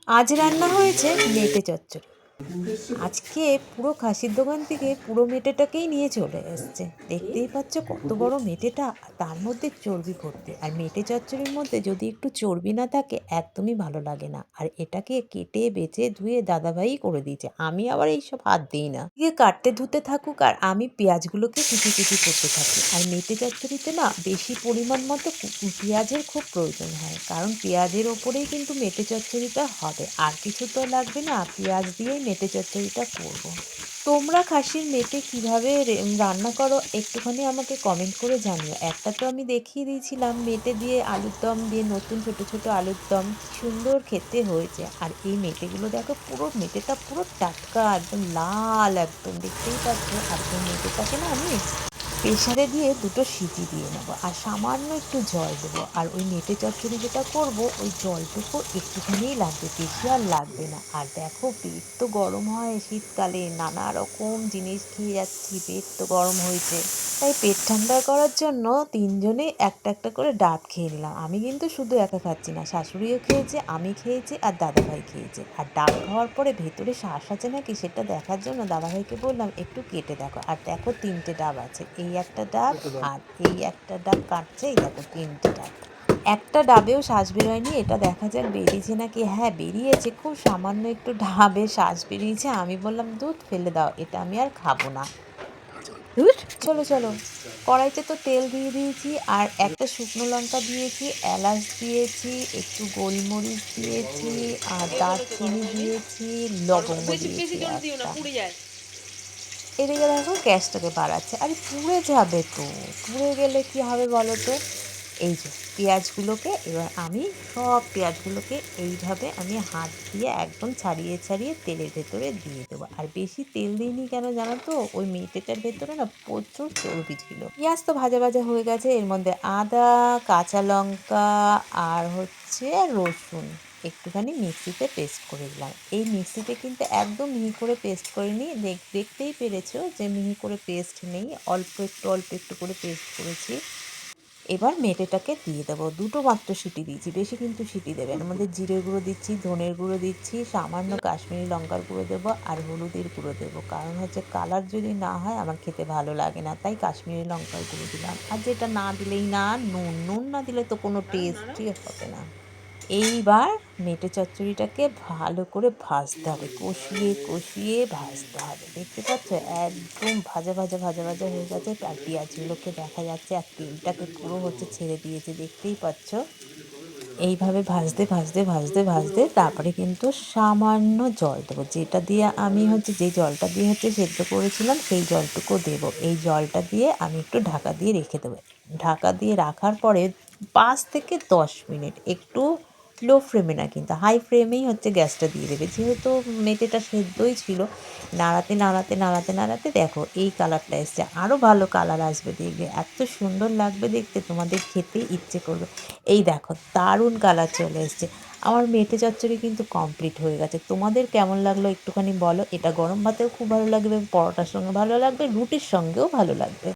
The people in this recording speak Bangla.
আজ রান্না হয়েছে মেটে চচ্চড়ি। আজকে পুরো খাসির দোকান থেকে পুরো মেটেটাকেই নিয়ে চলে এসছে। দেখতেই পাচ্ছ কত বড় মেটেটা, আর তার মধ্যে চর্বি ভর্তি। আর মেটে চচ্চড়ির মধ্যে যদি একটু চর্বি না থাকে একদমই ভালো লাগে না। আর এটাকে কেটে বেছে ধুয়ে দাদাভাই করে দিয়েছে, আমি আবার এইসব হাত দিই না। দিয়ে কাটতে ধুতে থাকুক আর আমি পেঁয়াজগুলোকে কুচি কুচি করতে থাকি। আর মেটে চচ্চড়িতে না বেশি পরিমাণ মতো পেঁয়াজের খুব প্রয়োজন হয়, কারণ পেঁয়াজের ওপরেই কিন্তু মেটে চচ্চড়িটা হবে, আর কিছু তো লাগবে না, পেঁয়াজ দিয়েই মেটে চচ্চড়িটা করব। তোমরা খাসির মেটে কীভাবে রান্না করো একটুখানি আমাকে কমেন্ট করে জানিও। একটা তো আমি দেখিয়ে দিয়েছিলাম মেটে দিয়ে আলুর দম দিয়ে, নতুন ছোট ছোট আলুর দম, কি সুন্দর খেতে হয়েছে। আর এই মেটেগুলো দেখো, পুরো মেটেটা পুরো টাটকা, একদম লাল, একদম দেখতেই পাচ্ছ। আর এই মেটেটাকে না আমি প্রেসারে দিয়ে দুটো সিটি দিয়ে নেবো, আর সামান্য একটু জল দেবো। আর ওই মেটে চচ্চড়ি যেটা করব, ওই জলটুকু একটুখানিই লাগবে, বেশি আর লাগবে না। আর দেখো, পেট তো গরম হয় শীতকালে, নানা রকম জিনিস খেয়ে যাচ্ছি, পেট তো গরম হয়েছে। তাই পেট ঠান্ডা করার জন্য তিনজনে একটা একটা করে ডাব খেয়ে নিলাম। আমি কিন্তু শুধু একা খাচ্ছি না, শাশুড়িও খেয়েছে, আমি খেয়েছি, আর দাদাভাই খেয়েছে। আর ডাব খাওয়ার পরে ভেতরে শ্বাস আছে নাকি সেটা দেখার জন্য দাদাভাইকে বললাম একটু কেটে দেখো। আর দেখো, তিনটে ডাব আছে, এই একটা ডাব আর এই একটা ডাব কাটছে, এই দেখো তিনটে ডাব। একটা ডাবেও শ্বাস বেরোয়নি, এটা দেখা যাক বেরিয়েছে নাকি। হ্যাঁ, বেরিয়েছে, খুব সামান্য একটু ডাবে শ্বাস বেরিয়েছে। আমি বললাম দুধ ফেলে দাও, এটা আমি আর খাবো না। ধুর, চলো চলো। কড়াইতে তো তেল দিয়ে দিয়েছি, আর একটা শুকনো লঙ্কা দিয়েছি, এলাচ দিয়েছি, একটু গোলমরিচ দিয়েছি, আর দারচিনি দিয়েছি, লবঙ্গ দিয়েছি একটা। এদিকে দেখো গ্যাসটাকে বাড়াচ্ছে, আরে পুড়ে যাবে তো। পুড়ে গেলে কি হবে বলো তো। এই যে পেঁয়াজগুলোকে, এবার আমি সব পেঁয়াজগুলোকে এইভাবে আমি হাত দিয়ে একদম ছাড়িয়ে ছাড়িয়ে তেলের ভেতরে দিয়ে দেবো। আর বেশি তেল দিইনি কেন জানো তো, ওই মেটেটার ভেতরে না প্রচুর চর্বি ছিল। পেঁয়াজ তো ভাজা ভাজা হয়ে গেছে, এর মধ্যে আদা, কাঁচা লঙ্কা, আর হচ্ছে রসুন একটুখানি মিক্সিতে পেস্ট করে দিলাম। এই মিক্সিতে কিন্তু একদম মিহি করে পেস্ট করিনি, দেখতেই পেরেছো যে মিহি করে পেস্ট নেই, অল্প একটু অল্প একটু করে পেস্ট করেছি। এবার মেটেটাকে দিয়ে দেবো, দুটো মাত্র সিটি দিয়েছি, বেশি কিন্তু সিটি দেবে। এর মধ্যে জিরের গুঁড়ো দিচ্ছি, ধনের গুঁড়ো দিচ্ছি, সামান্য কাশ্মীরি লঙ্কার গুঁড়ো দেবো, আর হলুদের গুঁড়ো দেবো। কারণ হচ্ছে কালার যদি না হয় আমার খেতে ভালো লাগে না, তাই কাশ্মীরি লঙ্কার গুঁড়ো দিলাম। আর যেটা না দিলেই না, নুন। নুন না দিলে তো কোনো টেস্টই হবে না। এইবার মেটে চচ্চড়িটাকে ভালো করে ভাজতে হবে, কষিয়ে কষিয়ে ভাজতে হবে। দেখতে পাচ্ছ একদম ভাজা ভাজা ভাজা ভাজা হয়ে গেছে, আর পেঁয়াজগুলোকে দেখা যাচ্ছে, আর তেলটাকে পুরো হচ্ছে ছেড়ে দিয়েছে, দেখতেই পাচ্ছ। এইভাবে ভাজতে ভাজতে ভাজতে ভাজতে তারপরে কিন্তু সামান্য জল দেবো, যেটা দিয়ে আমি হচ্ছে, যে জলটা দিয়ে হচ্ছে সেদ্ধ করেছিলাম সেই জলটুকু দেবো। এই জলটা দিয়ে আমি একটু ঢাকা দিয়ে রেখে দেবো। ঢাকা দিয়ে রাখার পরে 5 থেকে 10 মিনিট একটু লো ফ্লেমে না, কিন্তু হাই ফ্লেমেই হচ্ছে গ্যাসটা দিয়ে দেবে, যেহেতু মেটেটা সেদ্ধই ছিল। নাড়াতে নাড়াতে নাড়াতে নাড়াতে দেখো এই কালারটা এসছে, আরও ভালো কালার আসবে, দেখবে এত সুন্দর লাগবে দেখতে, তোমাদের খেতে ইচ্ছে করবে। এই দেখো দারুণ কালার চলে এসছে। আমার মেটে চচ্চড়ি কিন্তু কমপ্লিট হয়ে গেছে। তোমাদের কেমন লাগলো একটুখানি বলো। এটা গরম ভাতেও খুব ভালো লাগবে, পরোটার সঙ্গে ভালো লাগবে, রুটির সঙ্গেও ভালো লাগবে।